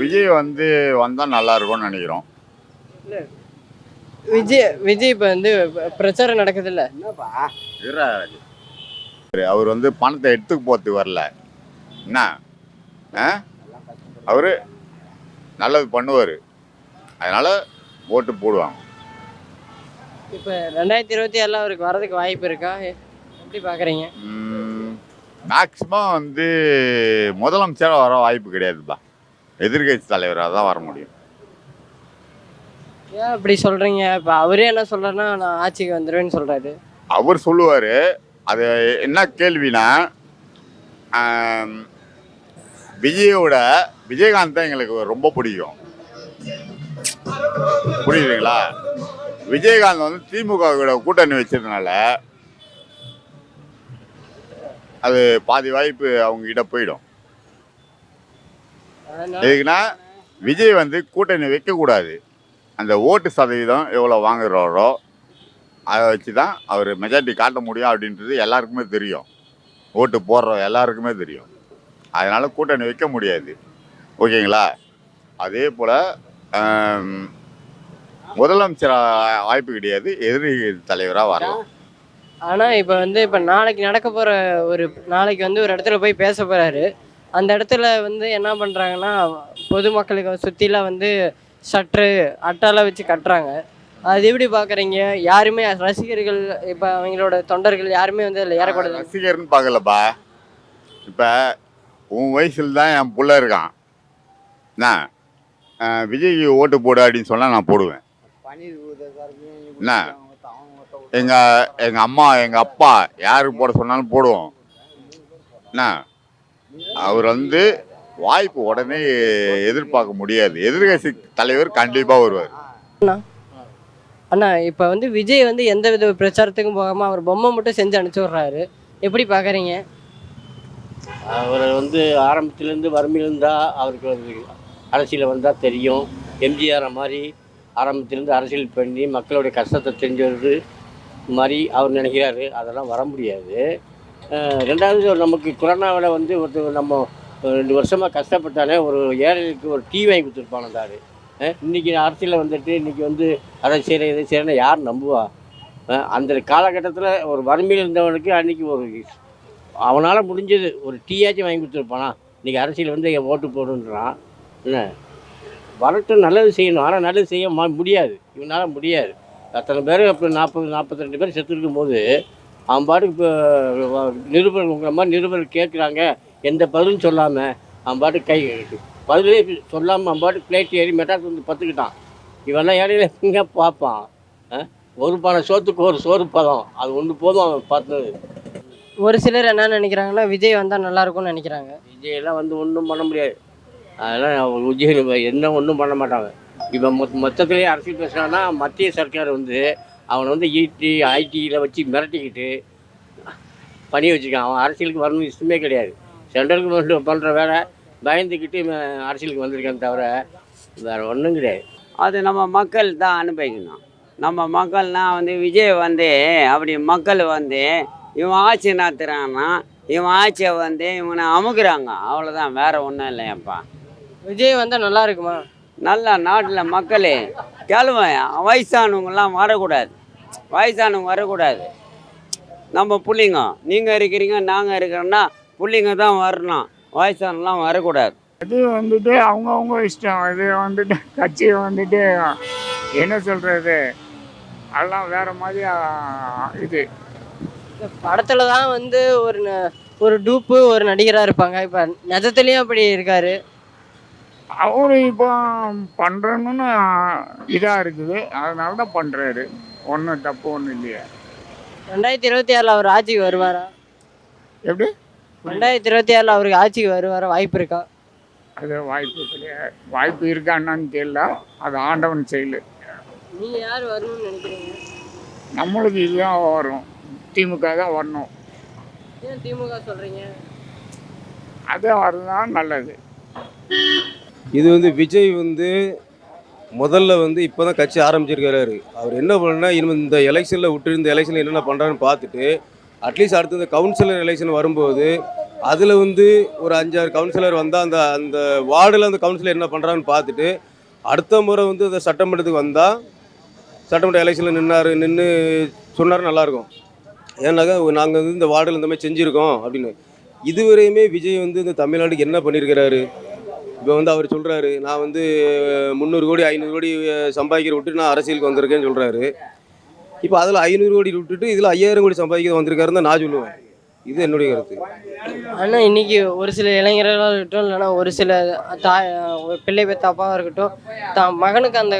விஜய் வந்து வந்தால் நல்லா இருக்கும்னு நினைக்கிறோம். இல்லை, விஜய் விஜய் இப்போ வந்து பிரச்சாரம் நடக்குதுல்ல. என்னப்பா அவர் வந்து பணத்தை எடுத்துக்கு போகிறதுக்கு வரல. என்ன அவர் நல்லது பண்ணுவார், அதனால் ஓட்டு போடுவாங்க. இப்போ 2027 அவருக்கு வரதுக்கு வாய்ப்பு இருக்கா? எப்படி பார்க்குறீங்க? மேக்சிமம் வந்து முதலமைச்சராக வர வாய்ப்பு கிடையாதுப்பா. எதிர்கட்சி தலைவராக தான் வர முடியும். ஏன் அப்படி சொல்கிறீங்க? இப்போ அவரே என்ன சொல்கிறாருன்னா, நான் ஆட்சிக்கு வந்துடுவேன்னு சொல்கிறாரு. அவர் சொல்லுவார். அது என்ன கேள்வினா, விஜயகாந்த் தான் எங்களுக்கு ரொம்ப பிடிக்கும். புரியுதுங்களா? விஜயகாந்த் வந்து திமுக கூட்டணி வச்சதுனால அது பாதி வாய்ப்பு அவங்க கிட்ட போயிடும். எதுக்குன்னா விஜய் வந்து கூட்டணி வைக்கக்கூடாது. அந்த ஓட்டு சதவீதம் எவ்வளோ வாங்குறாரோ அதை வச்சு தான் அவர் மெஜாரிட்டி காட்ட முடியும் அப்படின்றது எல்லாருக்குமே தெரியும். ஓட்டு போடுற எல்லாருக்குமே தெரியும். அதனால் கூட்டணி வைக்க முடியாது. ஓகேங்களா? அதே போல் முதலமைச்சர் வாய்ப்பு கிடையாது, எதிர்கட்சி தலைவராக வரலாம். ஆனால் இப்போ நாளைக்கு நடக்க போகிற நாளைக்கு வந்து ஒரு இடத்துல போய் பேச போகிறாரு. அந்த இடத்துல வந்து என்ன பண்ணுறாங்கன்னா, பொதுமக்களுக்கு சுற்றிலாம் வந்து ஷட்ரு அட்டாலாம் வச்சு கட்டுறாங்க. அது எப்படி பார்க்குறீங்க? யாருமே ரசிகர்கள், இப்போ அவங்களோட தொண்டர்கள் யாருமே வந்து அதில் ஏறக்கூடாது. ரசிகர்னு பார்க்கலப்பா. இப்போ உன் வயசில் தான் என் பிள்ளை இருக்கான். என்ன விஜய்க்கு ஓட்டு போடு அப்படின்னு சொன்னால் நான் போடுவேன். என்ன எங்கள் அம்மா எங்கள் அப்பா யாருக்கு போட சொன்னாலும் போடுவோம். என்ன அவர் வந்து வாய்ப்பு உடனே எதிர்பார்க்க முடியாது. எதிர்கட்சி தலைவர் கண்டிப்பாக வருவார். அண்ணா, இப்போ வந்து விஜய் வந்து எந்த வித பிரச்சாரத்துக்கும் போகாமல் அவர் பொம்மை மட்டும் செஞ்சு அனுப்பிச்சி விட்றாரு. எப்படி பார்க்குறீங்க? அவர் வந்து ஆரம்பத்துலேருந்து வறுமையிலிருந்தா அவருக்கு வந்து அரசியல் வந்தால் தெரியும். எம்ஜிஆர் மாதிரி ஆரம்பத்திலேருந்து அரசியல் பண்ணி மக்களுடைய கஷ்டத்தை தெரிஞ்சது மாதிரி அவர் நினைக்கிறாரு. அதெல்லாம் வர முடியாது. ரெண்டாவது, நமக்கு கொரோனாவில் வந்து ஒருத்தர் நம்ம 2 வருஷமாக கஷ்டப்பட்டாலே ஒரு ஏழைக்கு ஒரு டீ வாங்கி கொடுத்துருப்பானந்தாரு. இன்றைக்கி அரசியலில் வந்துட்டு இன்றைக்கி வந்து அதை செய்கிற இதை செய்கிறேன்னு யார் நம்புவா? அந்த காலகட்டத்தில் ஒரு வறுமையில் இருந்தவனுக்கு அன்றைக்கி அவனால் முடிஞ்சது ஒரு டீயாச்சும் வாங்கி கொடுத்துருப்பானா? இன்றைக்கி அரசியல் வந்து ஓட்டு போடுன்றான். என்ன வரட்டும், நல்லது செய்யணும். ஆனால் நல்லது செய்ய முடியாது, இவனால் முடியாது. அத்தனை பேர் இப்போ 42 பேர் செத்து இருக்கும்போது அவன் பாட்டுக்கு இப்போ நிருபர் உங்களை மாதிரி நிருபர் கேட்குறாங்க, எந்த பதிலும் சொல்லாமல் அவன் பாட்டுக்கு பதிலே சொல்லாமல் அவன் பாட்டுக்கு பிளேட் ஏறி மெட்ராஸ் வந்து பத்துக்கிட்டான். இவெல்லாம் இடையில எங்கே பார்ப்பான்? ஒரு பானை சோத்துக்கு ஒரு சோறு பதம், அது ஒன்று போதும் அவன் பார்த்தது. ஒரு சிலர் என்ன நினைக்கிறாங்கன்னா, விஜய் வந்தால் நல்லாயிருக்கும்னு நினைக்கிறாங்க. விஜயெல்லாம் வந்து ஒன்றும் பண்ண முடியாது. அதெல்லாம் விஜய் என்ன ஒன்றும் பண்ண மாட்டாங்க. இப்போ மொத்தத்திலே அரசியல் பேசுகிறான்னா, மத்திய சர்க்கார் வந்து அவனை வந்து ஐடியில் வச்சு மிரட்டிக்கிட்டு பண்ணி வச்சுருக்கான். அவன் அரசியலுக்கு வரணும்னு இஷ்டமே கிடையாது. சென்ட்ரல் கவர்மெண்ட் பண்ணுற வேலை பயந்துக்கிட்டு அரசியலுக்கு வந்திருக்கான்னு தவிர வேறு ஒன்றும் கிடையாது. அது நம்ம மக்கள் தான் அனுபவிக்கணும். நம்ம மக்கள்னால் வந்து விஜய் வந்து அப்படி மக்கள் வந்து இவன் ஆட்சி நடத்துகிறான்னா இவன் ஆட்சியை வந்து இவனை அமுக்குறாங்க, அவ்வளோதான், வேறு ஒன்றும் இல்லையப்பா. விஜய் வந்தால் நல்லா இருக்குமா? நல்லா நாட்டில் மக்களே கேளுவேன், வயசானவங்கெல்லாம் வரக்கூடாது. வயசானவங்க வரக்கூடாது. நம்ம பிள்ளைங்க, நீங்கள் இருக்கிறீங்க நாங்கள் இருக்கிறோன்னா பிள்ளைங்க தான் வரணும், வயசானலாம் வரக்கூடாது. அது வந்துட்டு அவங்கவுங்க இஷ்டம். அது வந்துட்டு கட்சியை வந்துட்டு என்ன சொல்கிறது, அதெல்லாம் வேறு மாதிரி இது. படத்தில் தான் வந்து ஒரு டூப்பு ஒரு நடிகராக இருப்பாங்க. இப்போ நிஜத்துலேயும் அப்படி இருக்காரு. அவரு இப்போ பண்ணுறணுன்னு இதாக இருக்குது, அதனால தான் பண்ணுறாரு. ஒன்றும் தப்பு ஒன்றும் இல்லையா. 2027 அவர் ஆட்சிக்கு வருவாரா? எப்படி 2027 அவருக்கு ஆட்சிக்கு வருவாரா? வாய்ப்பு இருக்கா? அது வாய்ப்பு கிடையாது. வாய்ப்பு இருக்கான்னு தெரியல, அது ஆண்டவன் செயல். நீங்கள் யார் வரணும்னு நினைக்கிறீங்க? நம்மளுக்கு இதுதான் வரும், திமுக தான் வரணும். ஏன் திமுக சொல்கிறீங்க? அது வரதான் நல்லது. இது வந்து விஜய் வந்து முதல்ல வந்து இப்போ தான் கட்சி ஆரம்பிச்சிருக்கிறாரு. அவர் என்ன பண்ணணும்னா, இனிமேல் இந்த எலெக்ஷனில் விட்டு இந்த எலெக்ஷனில் என்னென்ன பண்ணுறான்னு பார்த்துட்டு அட்லீஸ்ட் அடுத்து இந்த கவுன்சிலர் எலெக்ஷன் வரும்போது அதில் வந்து ஒரு 5-6 கவுன்சிலர் வந்தால் அந்த அந்த வார்டில் அந்த கவுன்சிலர் என்ன பண்ணுறாங்கன்னு பார்த்துட்டு அடுத்த முறை வந்து அந்த சட்டமன்றத்துக்கு வந்தால் சட்டமன்ற எலெக்ஷனில் நின்று சொன்னார் நல்லாயிருக்கும். ஏன்னாக்கா நாங்கள் வந்து இந்த வார்டில் இந்த மாதிரி செஞ்சுருக்கோம் அப்படின்னு. இதுவரையுமே விஜய் வந்து இந்த தமிழ்நாட்டுக்கு என்ன பண்ணியிருக்கிறாரு? இப்போ வந்து அவர் சொல்கிறாரு, நான் வந்து 300 கோடி 500 கோடி சம்பாதிக்கிற விட்டு நான் அரசியலுக்கு வந்திருக்கேன்னு சொல்கிறாரு. இப்போ அதில் 500 கோடி விட்டுட்டு இதில் 5000 கோடி சம்பாதிக்க வந்திருக்காருன்னு தான் நான் சொல்லுவேன். இது என்னுடைய கருத்து. ஆனால் இன்னைக்கு ஒரு சில இளைஞர்களாக இருக்கட்டும், இல்லைன்னா ஒரு சில தாய் ஒரு பிள்ளை பெற்ற அப்பாவாக இருக்கட்டும், தான் மகனுக்கு அந்த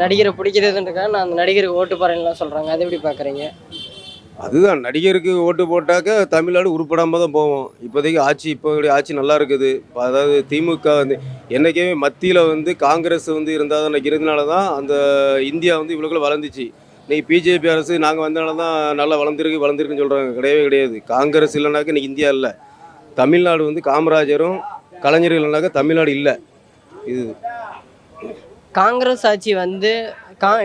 நடிகரை பிடிக்கிறதுன்றக்காக நான் அந்த நடிகருக்கு ஓட்டு போகிறேன்லாம் சொல்கிறாங்க. அதை எப்படி பார்க்குறீங்க? அதுதான், நடிகருக்கு ஓட்டு போட்டாக்க தமிழ்நாடு உருப்படாமல் தான் போவோம். இப்போதைக்கு ஆட்சி நல்லா இருக்குது. அதாவது திமுக வந்து என்றைக்குமே மத்தியில் வந்து காங்கிரஸ் வந்து இருந்தால் தான் இருந்தனால தான் அந்த இந்தியா வந்து இவ்வளோக்குள்ள வளர்ந்துச்சு. இன்றைக்கி பிஜேபி அரசு நாங்கள் வந்தனால தான் நல்லா வளர்ந்துருக்குன்னு சொல்கிறாங்க. கிடையவே கிடையாது. காங்கிரஸ் இல்லைனாக்க இன்றைக்கி இந்தியா இல்லை. தமிழ்நாடு வந்து காமராஜரும் கலைஞரும் இல்லைனாக்கா தமிழ்நாடு இல்லை. இது காங்கிரஸ் ஆட்சி வந்து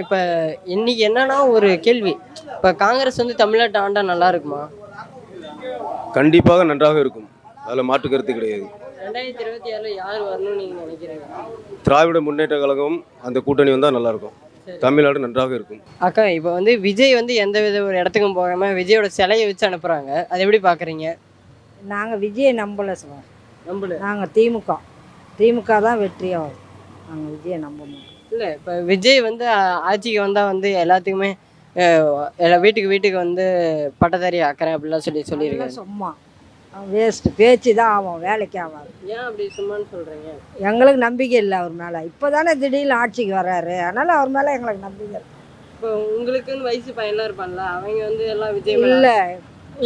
இப்போ இன்னைக்கு என்னன்னா ஒரு கேள்வி, இப்போ காங்கிரஸ் வந்து தமிழ்நாட்டு ஆண்டா நல்லா இருக்குமா? கண்டிப்பாக நன்றாக இருக்கும். அதில் மாற்று கருத்து கிடையாது. 2026 யார் வரணும்னு நீங்கள் நினைக்கிறீங்க? திராவிட முன்னேற்ற கழகம் அந்த கூட்டணி வந்தால் நல்லாயிருக்கும். தமிழ்நாடு நன்றாக இருக்கும். அக்கா, இப்போ வந்து விஜய் வந்து எந்த வித ஒரு இடத்துக்கும் போகாமல் விஜயோட சிலையை வச்சு அனுப்புகிறாங்க. அதை எப்படி பார்க்குறீங்க? நாங்கள் விஜயை நம்பலை சார். நம்பல. நாங்கள் திமுக தான் வெற்றியாகும். நாங்கள் விஜயை நம்ப மாட்டோம். இல்லை, இப்போ விஜய் வந்து ஆட்சிக்கு வந்தால் வந்து எல்லாத்துக்குமே எல்லா வீட்டுக்கு வந்து பட்டதாரி ஆக்கிறேன் அப்படிலாம் சொல்லியிருக்காங்க. சும்மா வேஸ்ட்டு பேச்சு தான் ஆகும், வேலைக்கு ஆகாது. ஏன் அப்படி சும்மான்னு சொல்கிறீங்க? எங்களுக்கு நம்பிக்கை இல்லை அவர் மேலே. இப்போ தானே திடீர்னு ஆட்சிக்கு வர்றாரு, அதனால் அவர் மேலே எங்களுக்கு நம்பிக்கை இல்லை. இப்போ உங்களுக்குன்னு வயசு பையன்லாம் இருப்பான்ல, அவங்க வந்து எல்லாம் விஜய்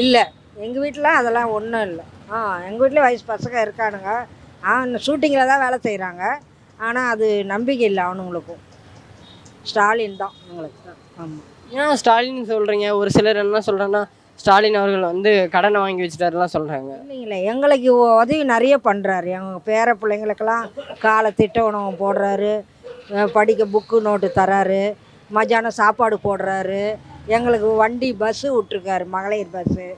இல்லை எங்கள் வீட்டில் அதெல்லாம் ஒன்றும் இல்லை. எங்கள் வீட்டில் வயசு பசங்க இருக்கானுங்க. ஷூட்டிங்கில் தான் வேலை செய்கிறாங்க. ஆனால் அது நம்பிக்கை இல்லை அவனுங்களுக்கும். ஸ்டாலின் தான் எங்களுக்கு. ஆமாம். ஏன் ஸ்டாலின் சொல்கிறீங்க? ஒரு சிலர் என்ன சொல்கிறேன்னா, ஸ்டாலின் அவர்கள் வந்து கடனை வாங்கி வச்சுட்டாருலாம் சொல்கிறாங்க. இல்லைங்களே, எங்களுக்கு உதவி நிறைய பண்ணுறாரு. எங்கள் பேர பிள்ளைங்களுக்கெல்லாம் காலை திட்ட உணவு போடுறாரு, படிக்க புக்கு நோட்டு தராரு, மத்தியானம் சாப்பாடு போடுறாரு. எங்களுக்கு வண்டி பஸ்ஸு விட்ருக்காரு, மகளிர் பஸ்ஸு.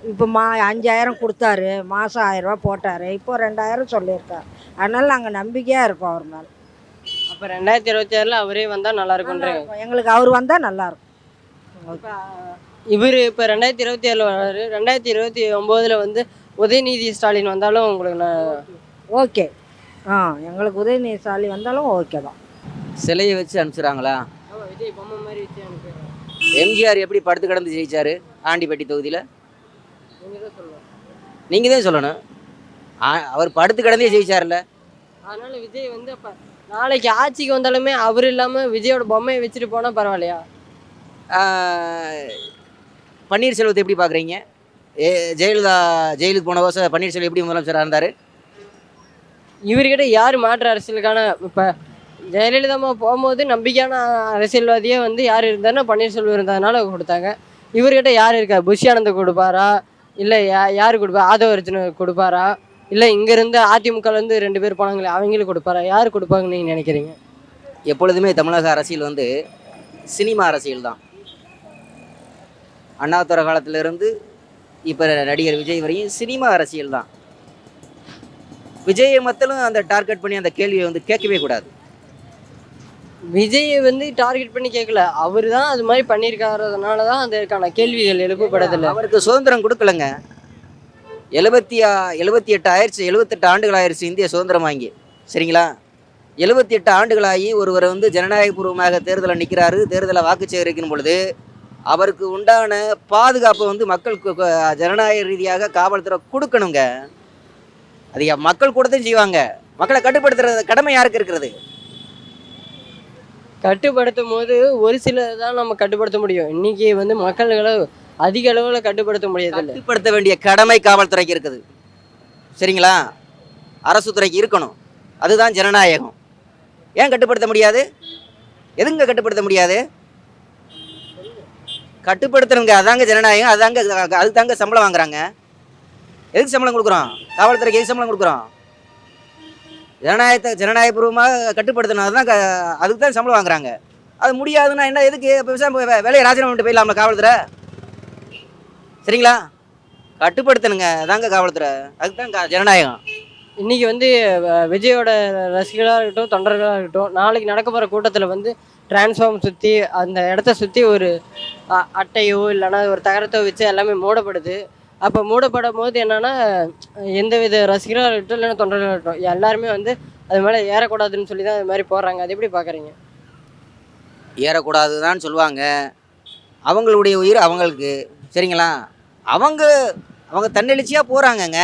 இப்போ 5000 கொடுத்தாரு, மாதம் 1000 ரூபா போட்டார். இப்போ 2000 சொல்லியிருக்கார். அதனால் நாங்கள் நம்பிக்கையாக இருக்கோம் அவர் மேலே. அப்போ 2026 அவரே வந்தால் நல்லா இருக்கும்ன்றீங்க? எங்களுக்கு அவர் வந்தால் நல்லாயிருக்கும். இவர் இப்போ 2027 வராரு. 2029 வந்து உதயநிதி ஸ்டாலின் வந்தாலும் உங்களுக்கு ஓகே. எங்களுக்கு உதயநிதி ஸ்டாலின் வந்தாலும் ஓகே தான். சிலையை வச்சு அனுப்பிச்சுறாங்களா? விஜய் பொம்மை மாதிரி வச்சு அனுப்புறாங்க. எம்ஜிஆர் எப்படி படுத்து கிடந்து ஜெயிச்சாரு ஆண்டிப்பட்டி தொகுதியில்? நீங்கள் தான் சொல்லணும். நீங்கள் தான் சொல்லணும். அவர் படுத்து கிடந்தே ஜெயிச்சார்ல. அதனால விஜய் வந்து அப்போ நாளைக்கு ஆட்சிக்கு வந்தாலுமே அவர் இல்லாமல் விஜயோட பொம்மையை வச்சுட்டு போனால் பரவாயில்லையா? பன்னீர்செல்வத்தை எப்படி பார்க்குறீங்க? ஜெயலலிதா ஜெயிலுக்கு போன வருஷம் பன்னீர்செல்வம் எப்படி முதலமைச்சராக இருந்தார்? இவர்கிட்ட யார் மாற்று அரசியலுக்கான இப்போ ஜெயலலிதா போகும்போது நம்பிக்கையான அரசியல்வாதியே வந்து யார் இருந்தாருன்னா பன்னீர்செல்வம் இருந்ததுனால கொடுத்தாங்க. இவர்கிட்ட யார் இருக்கா? புஷி ஆனந்த் கொடுப்பாரா, இல்லை யார் கொடுப்பா? ஆதவ அர்ஜுன கொடுப்பாரா, இல்லை இங்கேருந்து அதிமுகலேருந்து 2 பேர் போனாங்களே அவங்களுக்கு கொடுப்பாரா? யார் கொடுப்பாங்கன்னு நீங்கள் நினைக்கிறீங்க? எப்பொழுதுமே தமிழக அரசியல் வந்து சினிமா அரசியல் தான். அண்ணாதுரை காலத்திலிருந்து இப்போ நடிகர் விஜய் வரையும் சினிமா அரசியல் தான். விஜயை மத்தலும் அந்த டார்கெட் பண்ணி அந்த கேள்வியை வந்து கேட்கவே கூடாது. விஜயை வந்து டார்கெட் பண்ணி கேட்கல, அவர் தான் அது மாதிரி பண்ணியிருக்காரதுனால தான் அதற்கான கேள்விகள் எழுப்பப்படதில்லை. அவருக்கு சுதந்திரம் கொடுக்கலங்க. 78 ஆயிடுச்சு. 78 ஆண்டுகள் ஆயிடுச்சு இந்திய சுதந்திரம் வாங்கி. சரிங்களா? 78 ஆண்டுகளாகி ஒருவர் வந்து ஜனநாயகபூர்வமாக தேர்தலில் நிற்கிறாரு. தேர்தலை வாக்கு சேகரிக்கும் பொழுது அவருக்கு உண்டான பாதுகாப்பை வந்து மக்களுக்கு ஜனநாயக ரீதியாக காவல்துறை கொடுக்கணுங்க. அது மக்கள் கூட தான் செய்வாங்க. மக்களை கட்டுப்படுத்துற கடமை யாருக்கு இருக்கிறது? கட்டுப்படுத்தும் போது ஒரு சிலர் தான் நம்ம கட்டுப்படுத்த முடியும். இன்னைக்கு வந்து மக்களை அதிக அளவில் கட்டுப்படுத்த முடியாதில்லை. கட்டுப்படுத்த வேண்டிய கடமை காவல்துறைக்கு இருக்குது. சரிங்களா? அரசு துறைக்கு இருக்கணும். அதுதான் ஜனநாயகம். ஏன் கட்டுப்படுத்த முடியாது? எதுங்க கட்டுப்படுத்த முடியாது? கட்டுப்படுத்தணுங்க. அதாங்க ஜனநாயகம். அதுதாங்க சம்பளம் வாங்குறாங்க. எதுக்கு சம்பளம் கொடுக்குறோம்? காவல்துறைக்கு எதுக்கு சம்பளம் கொடுக்குறோம்? ஜனநாயகபூர்வமாக கட்டுப்படுத்தணும். அதுக்கு தான் சம்பளம் வாங்குறாங்க. அது முடியாதுன்னா என்ன? எதுக்கு வேலையை ராஜினாமா பண்ணிட்டு போயிடலாம்ல காவல்துறை? சரிங்களா? கட்டுப்படுத்தணுங்க அதாங்க காவல்துறை. அதுதான் ஜனநாயகம். இன்னைக்கு வந்து விஜயோட ரசிகர்களாக இருக்கட்டும், தொண்டர்களாக இருக்கட்டும், நாளைக்கு நடக்க போகிற கூட்டத்தில் வந்து டிரான்ஸ்ஃபார்ம் சுற்றி அந்த இடத்த சுற்றி ஒரு அட்டையோ இல்லைன்னா ஒரு தகரத்தோ வச்சு எல்லாமே மூடப்படுது. அப்போ மூடப்படும் போது என்னன்னா எந்த வித ரசிகராக இருக்கட்டும் இல்லைன்னா தொண்டர்களாக இருக்கட்டும் எல்லாருமே வந்து அது மேலே ஏறக்கூடாதுன்னு சொல்லி தான் அது மாதிரி போடுறாங்க. அது எப்படி பார்க்குறீங்க? ஏறக்கூடாதுதான் சொல்லுவாங்க. அவங்களுடைய உயிர் அவங்களுக்கு, சரிங்களா? அவங்க அவங்க தன்னெழுச்சியாக போகிறாங்கங்க.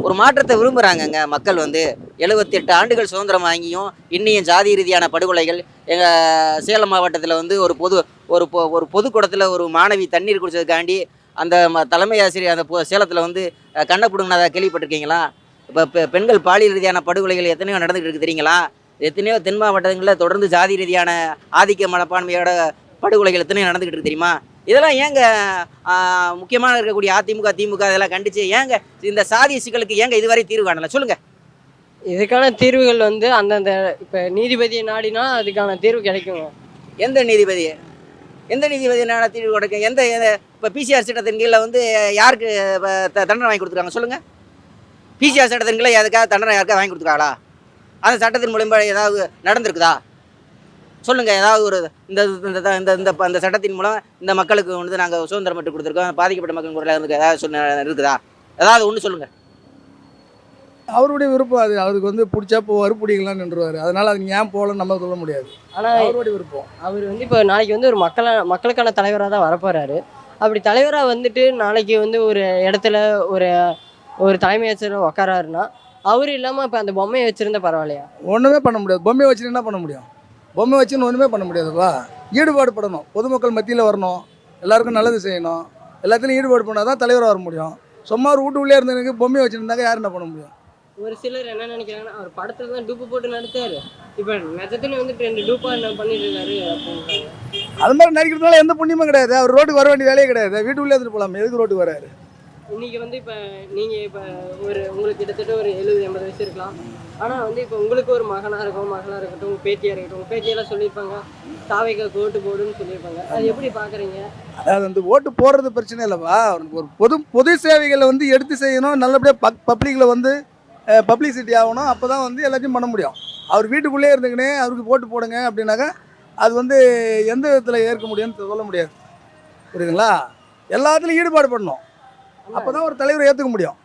ஒரு மாற்றத்தை விரும்புகிறாங்கங்க மக்கள் வந்து. 78 ஆண்டுகள் சுதந்திரம் வாங்கியும் இன்னியும் ஜாதி ரீதியான படுகொலைகள். எங்கள் சேலம் மாவட்டத்தில் வந்து ஒரு பொதுக்கூடத்தில் ஒரு மாணவி தண்ணீர் குடிச்சதுக்காண்டி அந்த தலைமை ஆசிரியர் அந்த சேலத்தில் வந்து கண்ணை பிடுங்கினதை கேள்விப்பட்டிருக்கீங்களா? இப்போ பெண்கள் பாலியல் ரீதியான படுகொலைகள் எத்தனையோ நடந்துகிட்டு இருக்குது தெரியுங்களா? எத்தனையோ தென் மாவட்டங்களில் தொடர்ந்து ஜாதி ரீதியான ஆதிக்க மனப்பான்மையோட படுகொலைகள் எத்தனையோ நடந்துக்கிட்டு இருக்கு தெரியுமா? இதெல்லாம் ஏங்க முக்கியமாக இருக்கக்கூடிய அதிமுக திமுக இதெல்லாம் கண்டிச்சு ஏங்க இந்த சாதிய சிக்கலுக்கு ஏங்க இதுவரை தீர்வு காணல சொல்லுங்க? இதுக்கான தீர்வுகள் வந்து அந்தந்த இப்போ நீதிபதியை நாடினா அதுக்கான தீர்வு கிடைக்குங்க. எந்த நீதிபதி என்ன தீர்வு கிடைக்கும்? எந்த இப்போ பிசிஆர் சட்டத்தின் கீழே வந்து யாருக்கு தண்டனை வாங்கி கொடுத்துருக்காங்க சொல்லுங்கள்? பிசிஆர் சட்டத்தின் கீழே எதுக்காக தண்டனை யாருக்கா வாங்கி கொடுத்துருக்காங்களா? அந்த சட்டத்தின் மூலமாக ஏதாவது நடந்திருக்குதா சொல்லுங்கள்? ஏதாவது ஒரு இந்த இந்த இந்த இந்த சட்டத்தின் மூலம் இந்த மக்களுக்கு வந்து நாங்கள் சுதந்திரம் பெற்று கொடுத்துருக்கோம், பாதிக்கப்பட்ட மக்கள் குரலில் இருந்து ஏதாவது இருக்குதா? ஏதாவது ஒன்று சொல்லுங்கள். அவருடைய விருப்பம் அது. அவருக்கு வந்து பிடிச்சா போவார், பிடிக்கலான்னு நின்றுவார். அதனால் அது ஏன் போகலன்னு நம்ம சொல்ல முடியாது. ஆனால் அவருடைய விருப்பம். அவர் வந்து இப்போ நாளைக்கு வந்து ஒரு மக்களுக்கான தலைவராக தான் வரப்போகிறாரு. அப்படி தலைவராக வந்துட்டு நாளைக்கு வந்து ஒரு இடத்துல ஒரு தலைமை ஆசிரியர் உட்காராருன்னா அவர் இல்லாமல் இப்போ அந்த பொம்மையை வச்சுருந்தா பரவாயில்லையா? ஒன்றுமே பண்ண முடியாது. பொம்மையை வச்சுன்னு என்ன பண்ண முடியும்? பொம்மை வச்சுன்னு ஒன்றுமே பண்ண முடியாதுப்பா. ஈடுபாடு படணும், பொதுமக்கள் மத்தியில் வரணும், எல்லாருக்கும் நல்லது செய்யணும், எல்லாத்துலையும் ஈடுபாடு பண்ணால் தான் தலைவராக வர முடியும். சும்மா ஒரு வீட்டுக்குள்ளே இருந்தவனுக்கு பொம்மையை வச்சுருந்தாங்க யார் என்ன பண்ண முடியும்? ஒரு சிலர் என்ன நினைக்கிறாங்கன்னா அவர் படத்தில் தான் டூப்பு போட்டு நடித்தார், இப்போ நிஜத்துல வந்து 2 டூப்பாக என்ன பண்ணிட்டு இருக்காரு அப்படின்றாங்க. அது மாதிரி நடிக்கிறதுனால எந்த புண்ணியமும் கிடையாது. அவர் ரோட்டுக்கு வர வேண்டிய வேலையே கிடையாது. வீட்டுக்குள்ளே இருந்துட்டு போகலாம், எதுக்கு ரோட்டுக்கு வராரு? இன்றைக்கி வந்து இப்போ நீங்கள் இப்போ உங்களுக்கு கிட்டத்தட்ட ஒரு 70-80 வயசு இருக்கலாம். ஆனால் வந்து இப்போ உங்களுக்கு ஒரு மகனாக இருக்கட்டும், உங்கள் பேத்தியாக இருக்கட்டும், உங்கள் பேத்தியெல்லாம் சொல்லியிருப்பாங்க தாவைக்கு ஓட்டு போடுன்னு சொல்லியிருப்பாங்க. அது எப்படி பார்க்குறீங்க? அதாவது வந்து ஓட்டு போடுறது பிரச்சனை இல்லைப்பா. ஒரு பொது சேவைகளை வந்து எடுத்து செய்யணும், நல்லபடியாக பப்ளிக்கில் வந்து பப்ளிசிட்டி ஆகணும். அப்போ தான் வந்து எல்லாத்தையும் பண்ண முடியும். அவர் வீட்டுக்குள்ளே இருந்துக்கினே அவருக்கு ஓட்டு போடுங்க அப்படின்னாக்கா அது வந்து எந்த விதத்தில் ஏற்க முடியும்னு சொல்ல முடியாது. புரியுதுங்களா? எல்லாத்துலையும் ஈடுபாடு பண்ணணும். அப்போ தான் ஒரு தலைவரை ஏற்றுக்க முடியும்.